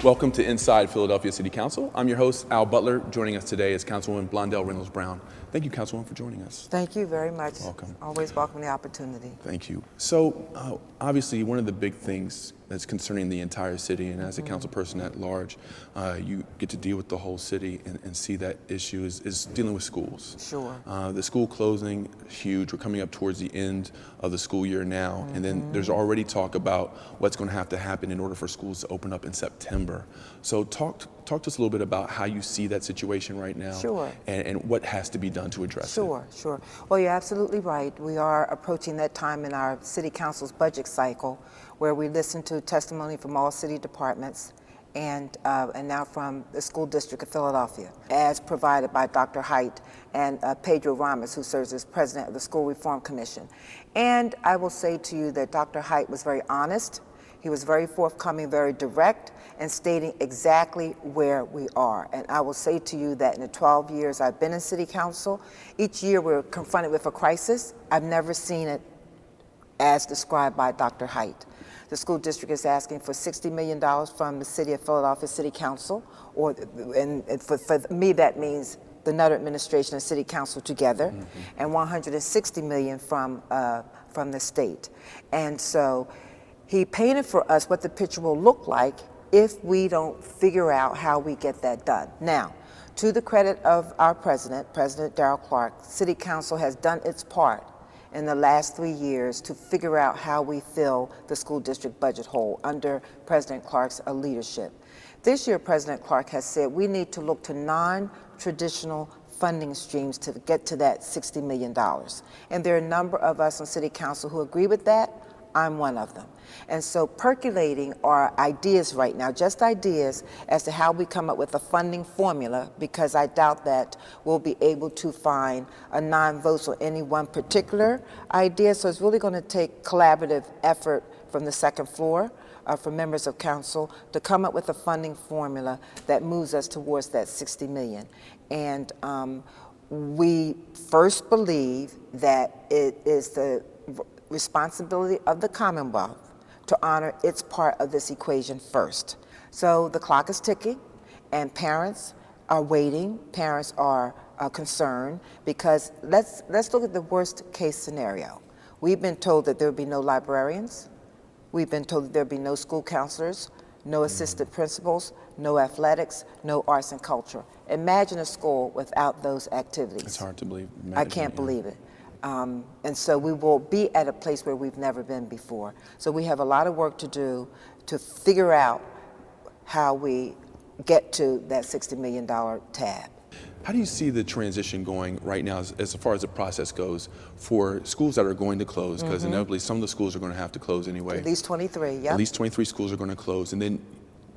Welcome to Inside Philadelphia City Council. I'm your host, Al Butler. Joining us today is Councilwoman Reynolds-Brown. Thank you, Councilwoman, for joining us. Thank you very much. Welcome. Always welcome the opportunity. Thank you. So, obviously, one of the big things that's concerning the entire city, and as a council person at large, you get to deal with the whole city and see that issue is dealing with schools. Sure. The school closing, huge. We're coming up towards the end of the school year now, and then there's already talk about what's going to have to happen in order for schools to open up in September. So talk to us a little bit about how you see that situation right now. Sure. And what has to be done to address it. Sure. Well, you're absolutely right. We are approaching that time in our city council's budget cycle where we listen to testimony from all city departments and now from the school district of Philadelphia, as provided by Dr. Height and Pedro Ramos, who serves as president of the School Reform Commission. And I will say to you that Dr. Height was very honest. He was very forthcoming, very direct, and stating exactly where we are. And I will say to you that in the 12 years I've been in city council, each year we're confronted with a crisis. I've never seen it as described by Dr. Height. The school district is asking for $60 million from the City of Philadelphia City Council, and for me that means the Nutter administration and City Council together, and $160 million from the state. And so he painted for us what the picture will look like if we don't figure out how we get that done. Now, to the credit of our president, President Darrell Clark, City Council has done its part in the last 3 years to figure out how we fill the school district budget hole under President Clark's leadership. This year, President Clark has said we need to look to non-traditional funding streams to get to that $60 million. And there are a number of us on City Council who agree with that. I'm one of them. And so percolating are ideas right now, just ideas as to how we come up with a funding formula, because I doubt that we'll be able to find a non-vote on any one particular idea. So it's really going to take collaborative effort from the second floor, for members of council, to come up with a funding formula that moves us towards that $60 million. And we first believe that it is the responsibility of the Commonwealth to honor its part of this equation first. So the clock is ticking, and parents are waiting. Parents are concerned because let's look at the worst case scenario. We've been told that there will be no librarians. We've been told that there will be no school counselors, no assistant principals, no athletics, no arts and culture. Imagine a school without those activities. It's hard to believe. I can't believe it. And so we will be at a place where we've never been before. So we have a lot of work to do to figure out how we get to that $60 million tab. How do you see the transition going right now as far as the process goes for schools that are going to close? Because inevitably some of the schools are going to have to close anyway. At least 23, yeah. At least 23 schools are going to close. And then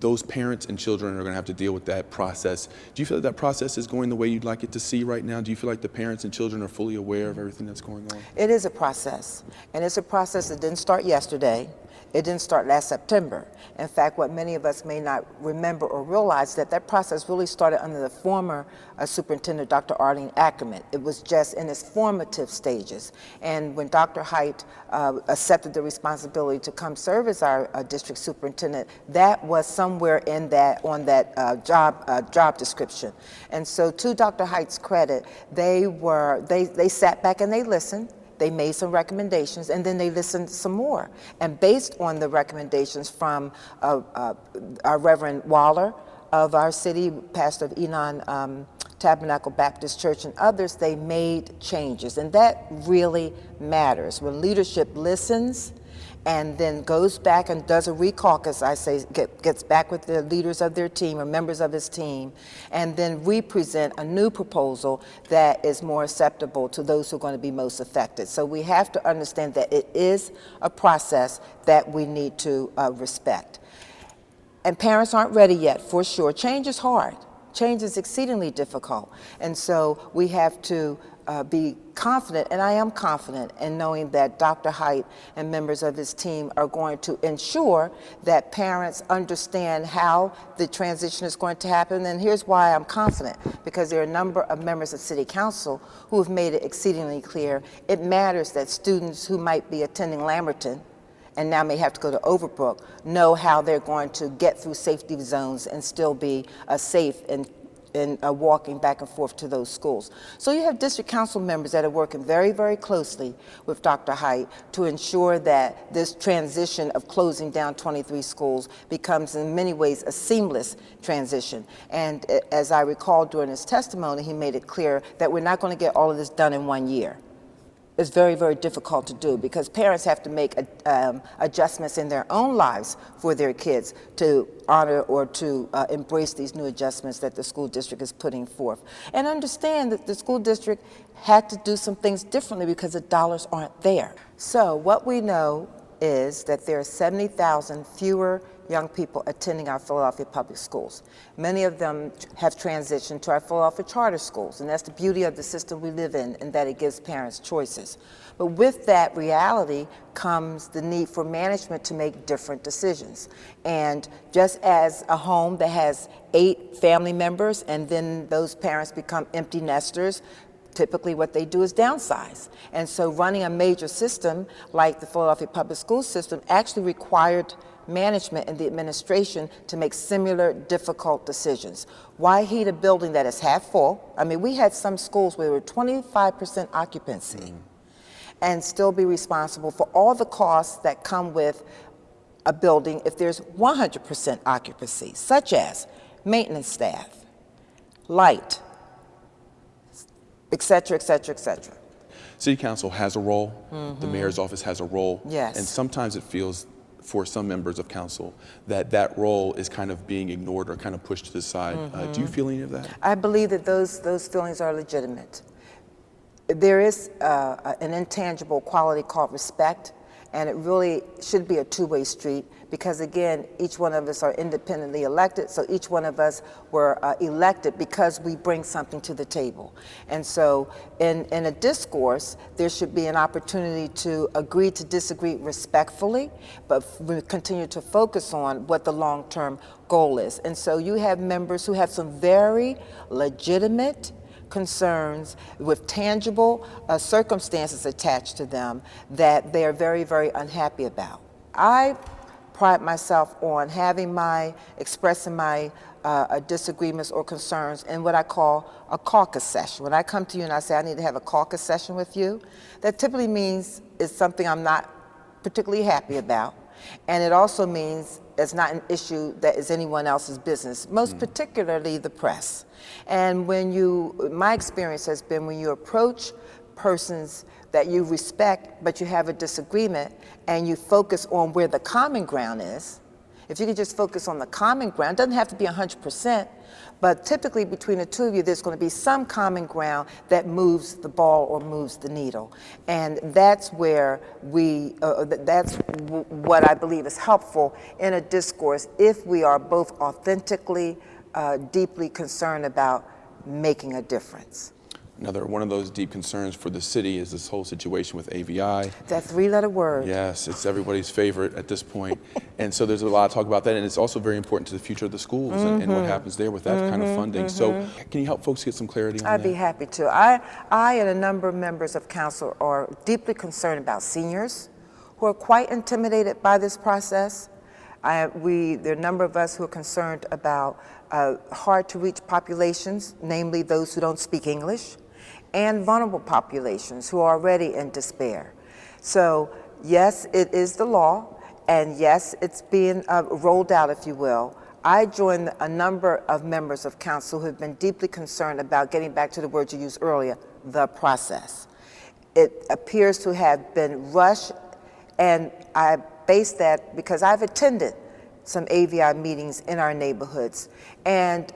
those parents and children are going to have to deal with that process. Do you feel that process is going the way you'd like it to see right now? Do you feel like the parents and children are fully aware of everything that's going on? It is a process, and it's a process that didn't start yesterday. It didn't start last September. In fact, what many of us may not remember or realize that process really started under the former superintendent, Dr. Arlene Ackerman. It was just in its formative stages. And when Dr. Height accepted the responsibility to come serve as our district superintendent, that was somewhere in that, on that job description. And so to Dr. Height's credit, they sat back and they listened. They made some recommendations, and then they listened some more. And based on the recommendations from our Reverend Waller of our city, pastor of Enon Tabernacle Baptist Church, and others, they made changes. And that really matters. When leadership listens and then goes back and does a recaucus, I say, gets back with the leaders of their team or members of his team, and then represent a new proposal that is more acceptable to those who are going to be most affected. So we have to understand that it is a process that we need to respect. And parents aren't ready yet, for sure. Change is hard. Change is exceedingly difficult. And so we have to be confident, and I am confident in knowing that Dr. Height and members of his team are going to ensure that parents understand how the transition is going to happen. And here's why I'm confident, because there are a number of members of City Council who have made it exceedingly clear it matters that students who might be attending Lamberton and now may have to go to Overbrook know how they're going to get through safety zones and still be safe and walking back and forth to those schools. So you have district council members that are working very, very closely with Dr. Height to ensure that this transition of closing down 23 schools becomes in many ways a seamless transition. And as I recall during his testimony, he made it clear that we're not going to get all of this done in 1 year. It's very, very difficult to do because parents have to make adjustments in their own lives for their kids to honor or to embrace these new adjustments that the school district is putting forth. And understand that the school district had to do some things differently because the dollars aren't there. So what we know is that there are 70,000 fewer young people attending our Philadelphia public schools. Many of them have transitioned to our Philadelphia charter schools, and that's the beauty of the system we live in that it gives parents choices. But with that reality comes the need for management to make different decisions. And just as a home that has 8 family members and then those parents become empty nesters, typically what they do is downsize. And so running a major system like the Philadelphia public school system actually required management and the administration to make similar difficult decisions. Why heat a building that is half full? I mean, we had some schools where there were 25% occupancy and still be responsible for all the costs that come with a building if there's 100% occupancy, such as maintenance staff, light, et cetera, et cetera, et cetera. City Council has a role, the mayor's office has a role, Yes. and sometimes it feels for some members of council that that role is kind of being ignored or kind of pushed to the side. Do you feel any of that? I believe that those feelings are legitimate. There is an intangible quality called respect, and it really should be a two-way street because, again, each one of us are independently elected, so each one of us were elected because we bring something to the table. And so in a discourse, there should be an opportunity to agree to disagree respectfully, but we continue to focus on what the long-term goal is. And so you have members who have some very legitimate concerns with tangible circumstances attached to them that they are very, very unhappy about. I pride myself on expressing my disagreements or concerns in what I call a caucus session. When I come to you and I say I need to have a caucus session with you, that typically means it's something I'm not particularly happy about. And it also means it's not an issue that is anyone else's business, most particularly the press. And my experience has been when you approach persons that you respect, but you have a disagreement, and you focus on where the common ground is. If you could just focus on the common ground, it doesn't have to be 100%, but typically between the two of you, there's going to be some common ground that moves the ball or moves the needle. And that's where that's what I believe is helpful in a discourse if we are both authentically, deeply concerned about making a difference. Another one of those deep concerns for the city is this whole situation with AVI. That 3-letter word. Yes, it's everybody's favorite at this point. And so there's a lot of talk about that, and it's also very important to the future of the schools and what happens there with that kind of funding. So can you help folks get some clarity on that? I'd be happy to. I and a number of members of council are deeply concerned about seniors who are quite intimidated by this process. There are a number of us who are concerned about hard-to-reach populations, namely those who don't speak English, and vulnerable populations who are already in despair. So yes, it is the law, and yes, it's being rolled out, if you will. I joined a number of members of council who have been deeply concerned about, getting back to the words you used earlier, the process. It appears to have been rushed, and I base that because I've attended some AVI meetings in our neighborhoods, and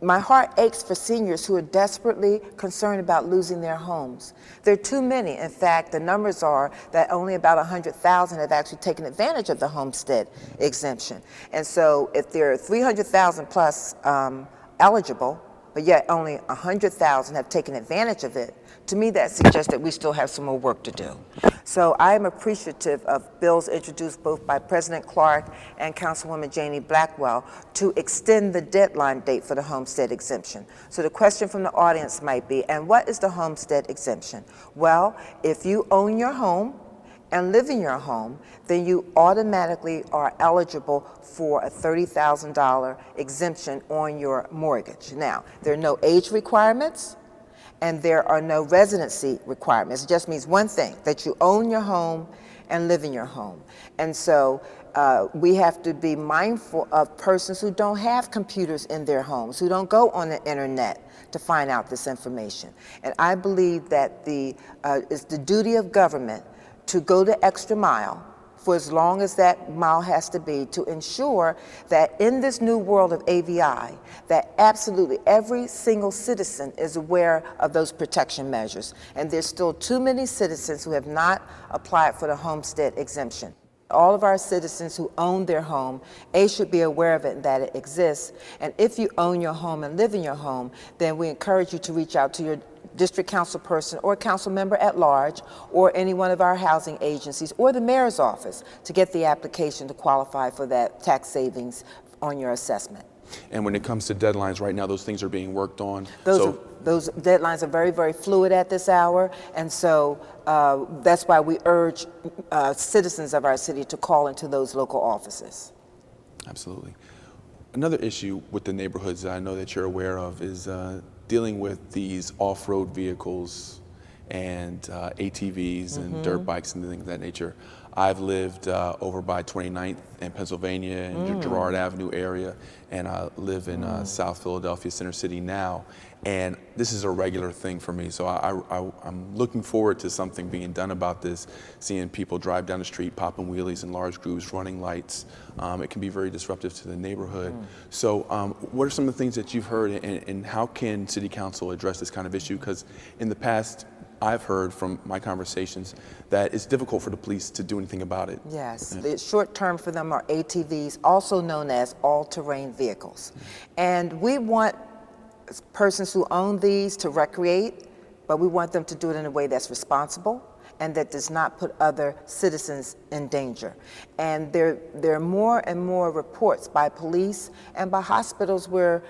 my heart aches for seniors who are desperately concerned about losing their homes. There are too many. In fact, the numbers are that only about 100,000 have actually taken advantage of the homestead exemption. And so if there are 300,000 plus eligible, but yet only 100,000 have taken advantage of it, to me that suggests that we still have some more work to do. So I am appreciative of bills introduced both by President Clark and Councilwoman Janie Blackwell to extend the deadline date for the homestead exemption. So the question from the audience might be, and what is the homestead exemption? Well, if you own your home and live in your home, then you automatically are eligible for a $30,000 exemption on your mortgage. Now, there are no age requirements and there are no residency requirements. It just means one thing, that you own your home and live in your home. And so we have to be mindful of persons who don't have computers in their homes, who don't go on the internet to find out this information. And I believe that it's the duty of government to go the extra mile for as long as that mile has to be to ensure that in this new world of AVI, that absolutely every single citizen is aware of those protection measures. And there's still too many citizens who have not applied for the homestead exemption. All of our citizens who own their home, should be aware of it and that it exists. And if you own your home and live in your home, then we encourage you to reach out to your district council person or council member at large or any one of our housing agencies or the mayor's office to get the application to qualify for that tax savings on your assessment. And when it comes to deadlines, right now, those things are being worked on. Those deadlines are very, very fluid at this hour, and so that's why we urge citizens of our city to call into those local offices. Absolutely. Another issue with the neighborhoods that I know that you're aware of is dealing with these off-road vehicles and ATVs and dirt bikes and things of that nature. I've lived over by 29th and Pennsylvania and Girard Avenue area, and I live in South Philadelphia, Center City now, and this is a regular thing for me. So I'm looking forward to something being done about this, seeing people drive down the street, popping wheelies in large groups, running lights. It can be very disruptive to the neighborhood. So what are some of the things that you've heard, and how can City Council address this kind of issue? Because in the past, I've heard from my conversations that it's difficult for the police to do anything about it. Yes, the short term for them are ATVs, also known as all-terrain vehicles. And we want persons who own these to recreate, but we want them to do it in a way that's responsible and that does not put other citizens in danger. And there are more and more reports by police and by hospitals where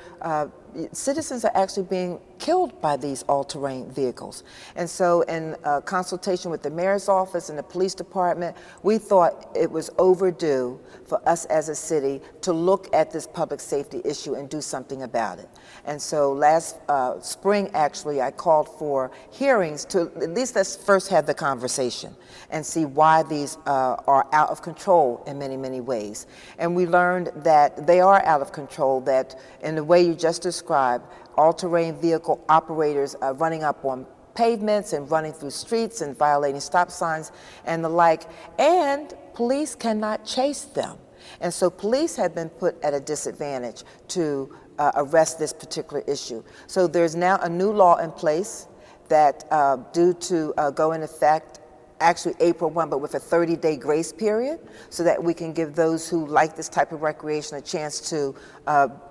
citizens are actually being killed by these all-terrain vehicles. And so in consultation with the mayor's office and the police department, we thought it was overdue for us as a city to look at this public safety issue and do something about it. And so last spring, actually, I called for hearings to at least let's first have the conversation and see why these are out of control in many, many ways. And we learned that they are out of control, that in the way you just described, all-terrain vehicle operators are running up on pavements and running through streets and violating stop signs and the like, and police cannot chase them. And so police have been put at a disadvantage to arrest this particular issue. So there's now a new law in place that due to go in effect actually April 1, but with a 30-day grace period, so that we can give those who like this type of recreation a chance to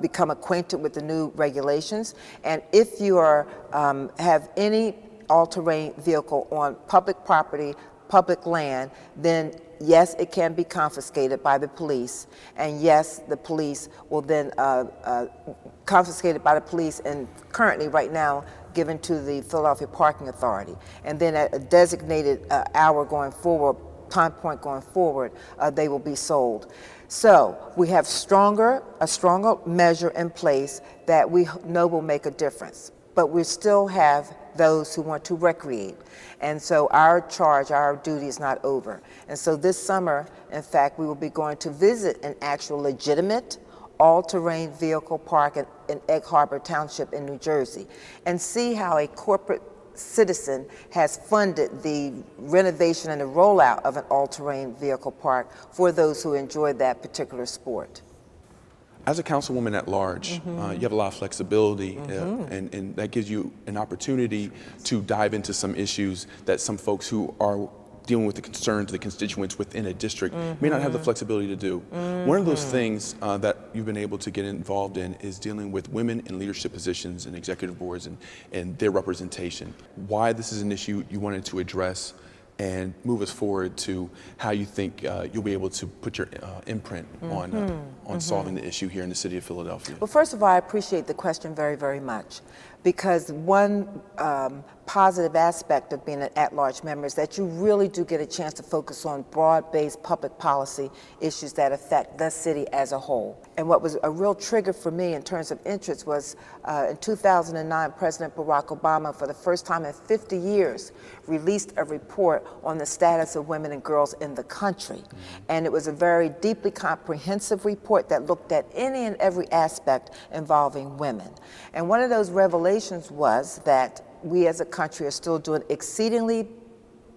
become acquainted with the new regulations. And if you are have any all-terrain vehicle on public property, public land, then yes, it can be confiscated by the police, and yes, the police will then confiscated by the police, and currently right now given to the Philadelphia Parking Authority. And then at a designated hour going forward, time point going forward, they will be sold. So we have a stronger measure in place that we know will make a difference. But we still have those who want to recreate. And so our duty is not over. And so this summer, in fact, we will be going to visit an actual legitimate all-terrain vehicle park in Egg Harbor Township in New Jersey, and see how a corporate citizen has funded the renovation and the rollout of an all-terrain vehicle park for those who enjoy that particular sport. As a councilwoman at large, you have a lot of flexibility, and that gives you an opportunity to dive into some issues that some folks who are dealing with the concerns of the constituents within a district may not have the flexibility to do. One of those things that you've been able to get involved in is dealing with women in leadership positions and executive boards and their representation. Why this is an issue you wanted to address and move us forward to how you think you'll be able to put your imprint on solving the issue here in the city of Philadelphia. Well, first of all, I appreciate the question very, very much. Because one positive aspect of being an at-large member is that you really do get a chance to focus on broad-based public policy issues that affect the city as a whole. And what was a real trigger for me in terms of interest was in 2009, President Barack Obama, for the first time in 50 years, released a report on the status of women and girls in the country. And it was a very deeply comprehensive report that looked at any and every aspect involving women. And one of those revelations was that we as a country are still doing exceedingly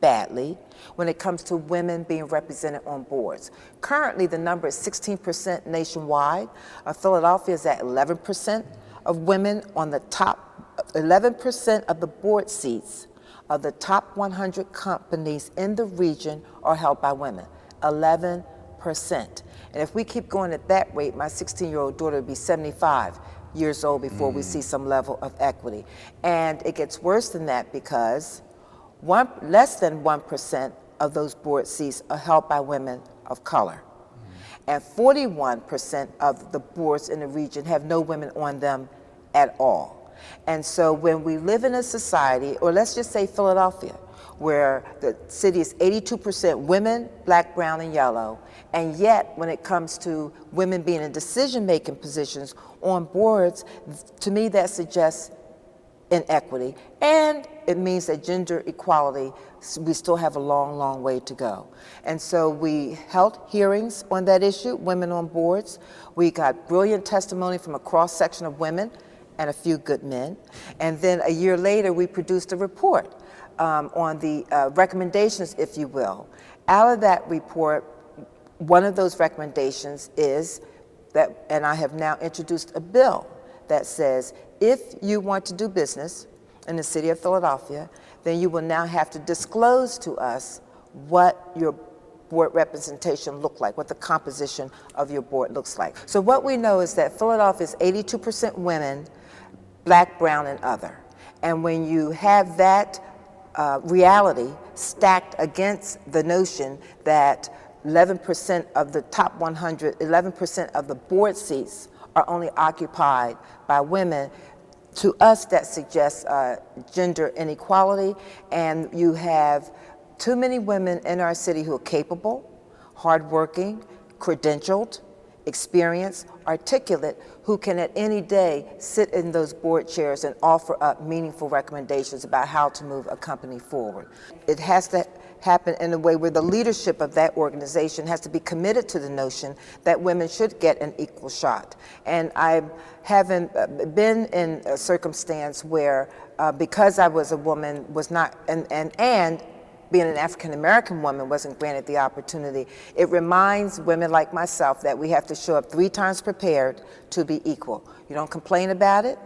badly when it comes to women being represented on boards. Currently, the number is 16% nationwide. Philadelphia is at 11% of women on the top, 11% of the board seats of the top 100 companies in the region are held by women, 11%. And if we keep going at that rate, my 16-year-old daughter will be 75 years old before we see some level of equity. And it gets worse than that because less than 1% of those board seats are held by women of color. And 41% of the boards in the region have no women on them at all. And so when we live in a society, or let's just say Philadelphia, where the city is 82% women, black, brown, and yellow, and yet when it comes to women being in decision-making positions on boards, to me that suggests inequity, and it means that gender equality, we still have a long, long way to go. And so we held hearings on that issue, women on boards. We got brilliant testimony from a cross-section of women and a few good men. And then a year later, we produced a report on the recommendations, if you will. Out of that report, one of those recommendations is that, and I have now introduced a bill that says, if you want to do business in the city of Philadelphia, then you will now have to disclose to us what your board representation look like, what the composition of your board looks like. So what we know is that Philadelphia is 82% women, black, brown, and other. And when you have that reality stacked against the notion that 11% of the top 100, 11% of the board seats are only occupied by women, to us that suggests gender inequality, and you have too many women in our city who are capable, hardworking, credentialed, experienced, articulate, who can at any day sit in those board chairs and offer up meaningful recommendations about how to move a company forward. It has to happen in a way where the leadership of that organization has to be committed to the notion that women should get an equal shot. And I haven't been in a circumstance where, because I was a woman, was not, and being an African-American woman wasn't granted the opportunity. It reminds women like myself that we have to show up 3 times prepared to be equal. You don't complain about it.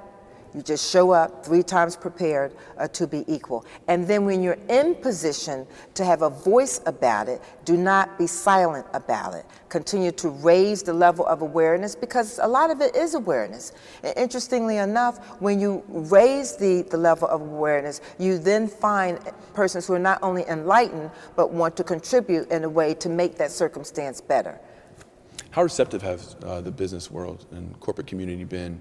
You just show up 3 times prepared to be equal. And then when you're in position to have a voice about it, do not be silent about it. Continue to raise the level of awareness, because a lot of it is awareness. And interestingly enough, when you raise the level of awareness, you then find persons who are not only enlightened, but want to contribute in a way to make that circumstance better. How receptive has the business world and corporate community been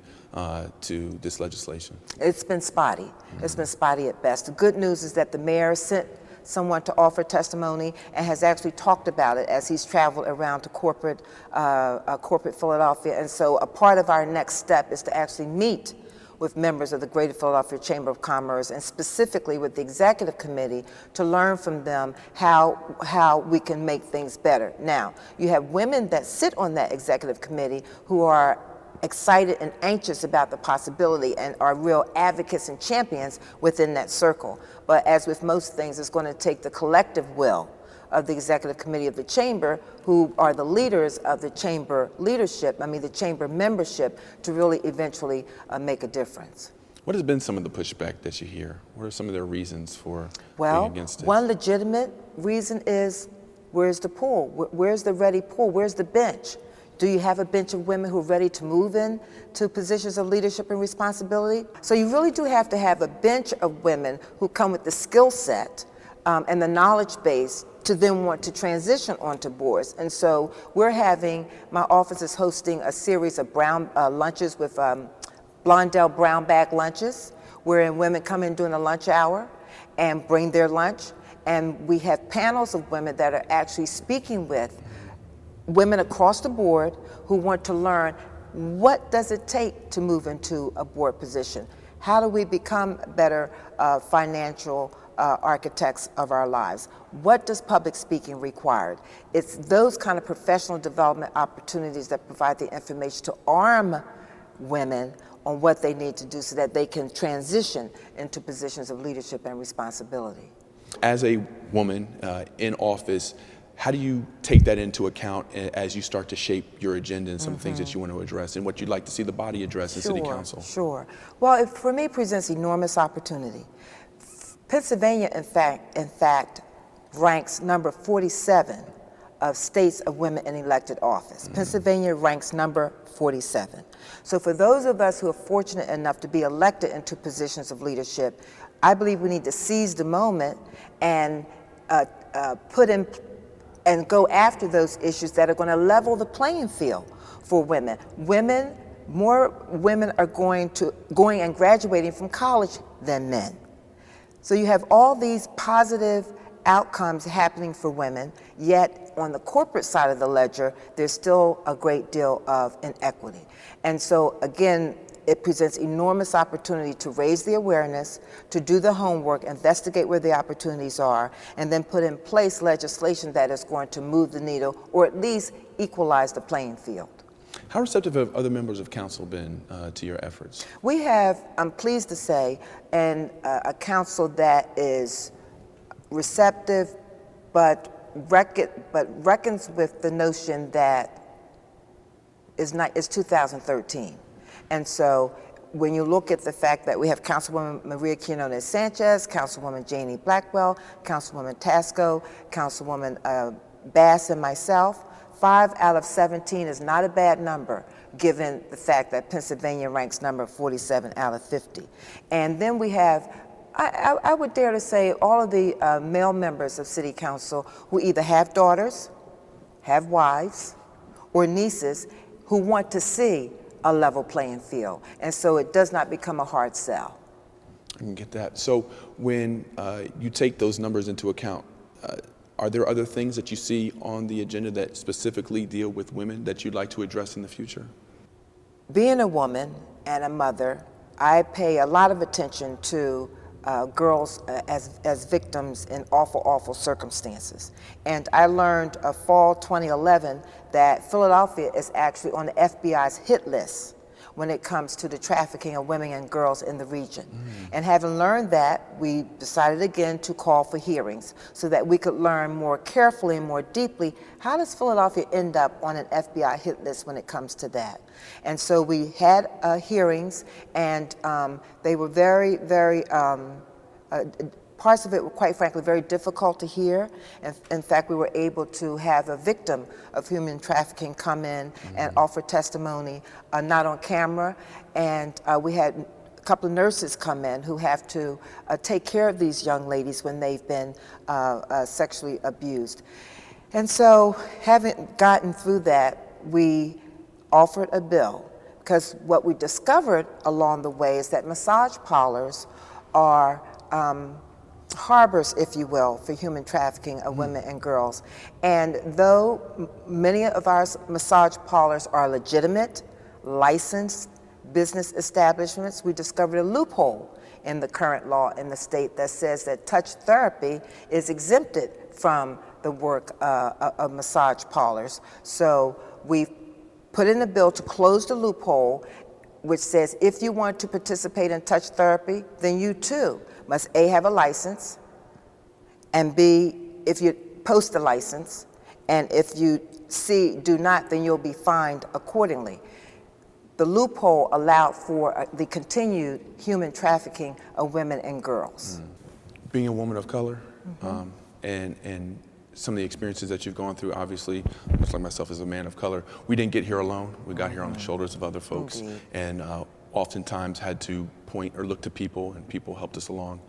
to this legislation? It's been spotty. It's been spotty at best. The good news is that the mayor sent someone to offer testimony and has actually talked about it as he's traveled around to corporate Philadelphia. And so a part of our next step is to actually meet with members of the Greater Philadelphia Chamber of Commerce, and specifically with the executive committee, to learn from them how we can make things better. Now, you have women that sit on that executive committee who are excited and anxious about the possibility and are real advocates and champions within that circle. But as with most things, it's going to take the collective will of the executive committee of the chamber, who are the leaders of the chamber leadership, the chamber membership, to really eventually make a difference. What has been some of the pushback that you hear? What are some of their reasons for being against it? One legitimate reason is, where's the pool? Where's the ready pool? Where's the bench? Do you have a bench of women who are ready to move in to positions of leadership and responsibility? So you really do have to have a bench of women who come with the skill set and the knowledge base to then want to transition onto boards. And so my office is hosting a series of lunches with Blondell brown bag lunches, wherein women come in during the lunch hour and bring their lunch, and we have panels of women that are actually speaking with women across the board who want to learn, what does it take to move into a board position? How do we become better financial architects of our lives? What does public speaking require? It's those kind of professional development opportunities that provide the information to arm women on what they need to do so that they can transition into positions of leadership and responsibility. As a woman in office, how do you take that into account as you start to shape your agenda and some things that you want to address and what you'd like to see the body address in City Council? Sure. Well, for me, it presents enormous opportunity. Pennsylvania, in fact, ranks number 47 of states of women in elected office. Pennsylvania ranks number 47. So for those of us who are fortunate enough to be elected into positions of leadership, I believe we need to seize the moment and put in and go after those issues that are going to level the playing field for women. More women are going and graduating from college than men. So you have all these positive outcomes happening for women, yet on the corporate side of the ledger, there's still a great deal of inequity. And so again, it presents enormous opportunity to raise the awareness, to do the homework, investigate where the opportunities are, and then put in place legislation that is going to move the needle or at least equalize the playing field. How receptive have other members of council been to your efforts? We have, I'm pleased to say, a council that is receptive but reckons with the notion that it's 2013. And so when you look at the fact that we have Councilwoman Maria Reyenolds-Sanchez, Councilwoman Janie Blackwell, Councilwoman Tasco, Councilwoman Bass, and myself, 5 out of 17 is not a bad number, given the fact that Pennsylvania ranks number 47 out of 50. And then we have, I would dare to say, all of the male members of City Council who either have daughters, have wives, or nieces who want to see a level playing field. And so it does not become a hard sell. I can get that. So when you take those numbers into account, are there other things that you see on the agenda that specifically deal with women that you'd like to address in the future? Being a woman and a mother, I pay a lot of attention to girls as victims in awful, awful circumstances. And I learned fall 2011 that Philadelphia is actually on the FBI's hit list when it comes to the trafficking of women and girls in the region. And having learned that, we decided again to call for hearings so that we could learn more carefully and more deeply, how does Philadelphia end up on an FBI hit list when it comes to that? And so we had hearings, and they were very, very, parts of it were quite frankly very difficult to hear. And in fact, we were able to have a victim of human trafficking come in and offer testimony, not on camera. And we had a couple of nurses come in who have to take care of these young ladies when they've been sexually abused. And so having gotten through that, we offered a bill, because what we discovered along the way is that massage parlors are harbors, if you will, for human trafficking of women and girls. And though many of our massage parlors are legitimate, licensed business establishments, we discovered a loophole in the current law in the state that says that touch therapy is exempted from the work of massage parlors. So we've put in a bill to close the loophole, which says if you want to participate in touch therapy, then you too must A, have a license, and B, if you post a license, and if you C, do not, then you'll be fined accordingly. The loophole allowed for the continued human trafficking of women and girls. Being a woman of color, and some of the experiences that you've gone through, obviously, much like myself as a man of color, we didn't get here alone. We got here on the shoulders of other folks. Indeed. And oftentimes had to point or look to people, and people helped us along.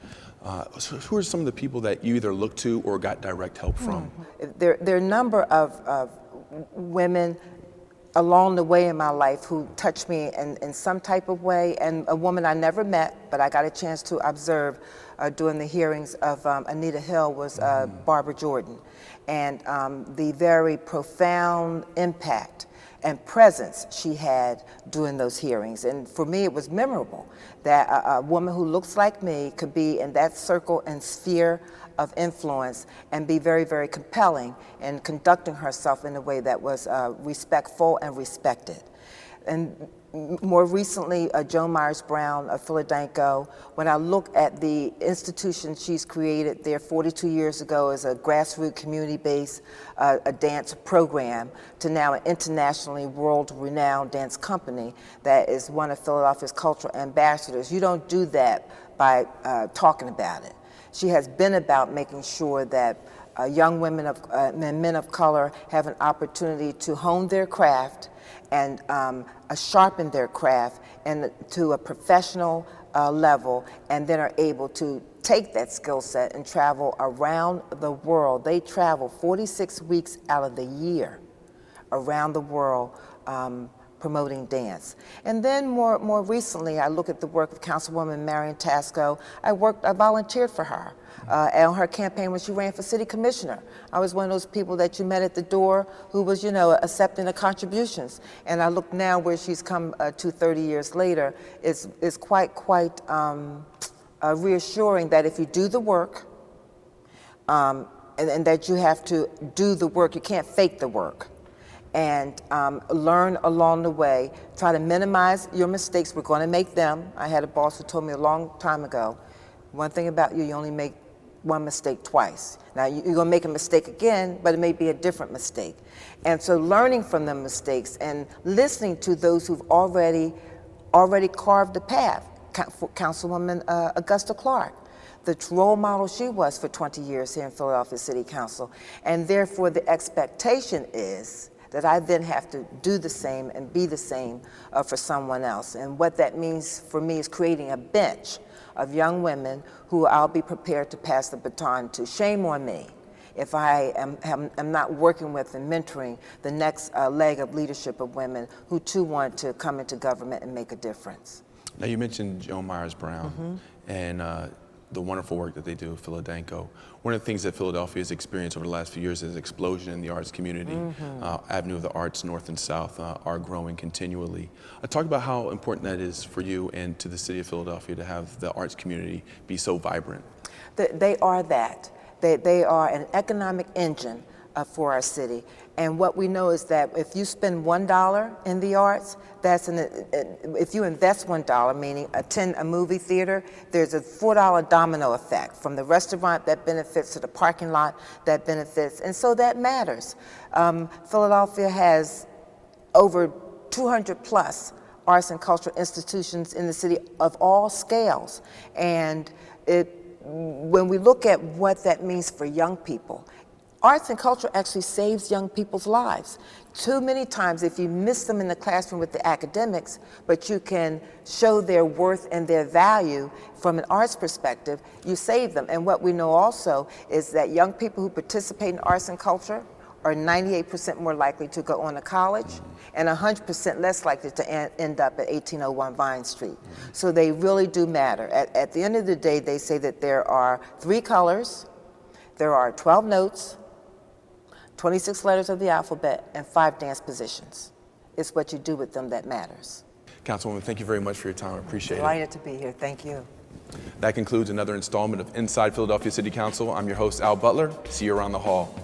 So who are some of the people that you either looked to or got direct help from? There are a number of women along the way in my life who touched me in some type of way, and a woman I never met, but I got a chance to observe during the hearings of Anita Hill was Barbara Jordan, and the very profound impact and presence she had during those hearings. And for me, it was memorable that a woman who looks like me could be in that circle and sphere of influence and be very, very compelling in conducting herself in a way that was respectful and respected. And more recently, Joan Myers-Brown of Philadelphia, when I look at the institution she's created there 42 years ago as a grassroots community-based a dance program to now an internationally world-renowned dance company that is one of Philadelphia's cultural ambassadors. You don't do that by talking about it. She has been about making sure that young women and men of color have an opportunity to hone their craft and sharpen their craft and to a professional level, and then are able to take that skill set and travel around the world. They travel 46 weeks out of the year around the world promoting dance. And then more recently, I look at the work of Councilwoman Marion Tasco. I volunteered for her on her campaign when she ran for city commissioner. I was one of those people that you met at the door who was, accepting the contributions. And I look now where she's come to 30 years later, it's quite reassuring that if you do the work, and that you have to do the work, you can't fake the work. And learn along the way, try to minimize your mistakes. We're going to make them. I had a boss who told me a long time ago, one thing about you only make one mistake twice. Now, you're going to make a mistake again, but it may be a different mistake. And so learning from the mistakes and listening to those who've already carved the path. Councilwoman Augusta Clark, the role model she was for 20 years here in Philadelphia City Council. And therefore, the expectation is that I then have to do the same and be the same for someone else. And what that means for me is creating a bench of young women who I'll be prepared to pass the baton to. Shame on me if I am not working with and mentoring the next leg of leadership of women who too want to come into government and make a difference. Now, you mentioned Joan Myers-Brown and the wonderful work that they do at Philadelphia. One of the things that Philadelphia has experienced over the last few years is an explosion in the arts community. Avenue of the Arts, North and South, are growing continually. Talk about how important that is for you and to the city of Philadelphia to have the arts community be so vibrant. They are that. They are an economic engine for our city. And what we know is that if you spend $1 in the arts, if you invest $1, meaning attend a movie theater, there's a $4 domino effect from the restaurant that benefits to the parking lot that benefits, and so that matters. Philadelphia has over 200 plus arts and cultural institutions in the city of all scales, and when we look at what that means for young people, arts and culture actually saves young people's lives. Too many times, if you miss them in the classroom with the academics, but you can show their worth and their value from an arts perspective, you save them. And what we know also is that young people who participate in arts and culture are 98% more likely to go on to college and 100% less likely to end up at 1801 Vine Street. So they really do matter. At the end of the day, they say that there are 3 colors, there are 12 notes, 26 letters of the alphabet, and 5 dance positions. It's what you do with them that matters. Councilwoman, thank you very much for your time. I appreciate it. Delighted to be here. Thank you. That concludes another installment of Inside Philadelphia City Council. I'm your host, Al Butler. See you around the hall.